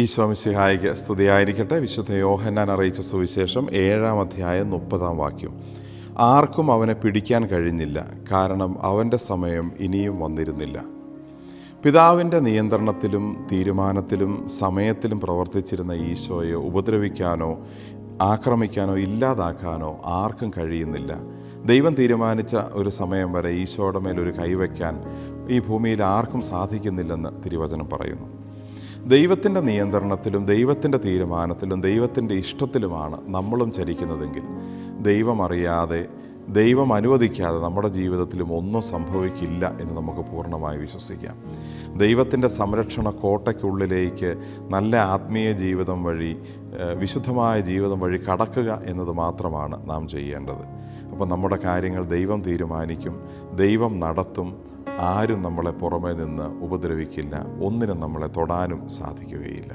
ഈശോ മിശിഹായിക്ക് സ്തുതിയായിരിക്കട്ടെ. വിശുദ്ധ യോഹന്നാൻ അറിയിച്ച സുവിശേഷം 7-ാം അധ്യായം 30-ാം വാക്യം. ആർക്കും അവനെ പിടിക്കാൻ കഴിഞ്ഞില്ല, കാരണം അവൻ്റെ സമയം ഇനിയും വന്നിരുന്നില്ല. പിതാവിൻ്റെ നിയന്ത്രണത്തിലും തീരുമാനത്തിലും സമയത്തിലും പ്രവർത്തിച്ചിരുന്ന ഈശോയെ ഉപദ്രവിക്കാനോ ആക്രമിക്കാനോ ഇല്ലാതാക്കാനോ ആർക്കും കഴിയുന്നില്ല. ദൈവം തീരുമാനിച്ച ഒരു സമയം വരെ ഈശോയുടെ മേലൊരു കൈവയ്ക്കാൻ ഈ ഭൂമിയിൽ ആർക്കും സാധിക്കുന്നില്ലെന്ന് തിരുവചനം പറയുന്നു. ദൈവത്തിൻ്റെ നിയന്ത്രണത്തിലും ദൈവത്തിൻ്റെ തീരുമാനത്തിലും ദൈവത്തിൻ്റെ ഇഷ്ടത്തിലുമാണ് നമ്മളും ചരിക്കുന്നതെങ്കിൽ ദൈവം അറിയാതെ, ദൈവം അനുവദിക്കാതെ നമ്മുടെ ജീവിതത്തിലും ഒന്നും സംഭവിക്കില്ല എന്ന് നമുക്ക് പൂർണ്ണമായി വിശ്വസിക്കാം. ദൈവത്തിൻ്റെ സംരക്ഷണ കോട്ടയ്ക്കുള്ളിലേക്ക് നല്ല ആത്മീയ ജീവിതം വഴി, വിശുദ്ധമായ ജീവിതം വഴി കടക്കുക എന്നത് മാത്രമാണ് നാം ചെയ്യേണ്ടത്. അപ്പോൾ നമ്മുടെ കാര്യങ്ങൾ ദൈവം തീരുമാനിക്കും, ദൈവം നടത്തും. ആരും നമ്മളെ പുറമേ നിന്ന് ഉപദ്രവിക്കില്ല, ഒന്നിനും നമ്മളെ തൊടാനും സാധിക്കുകയില്ല.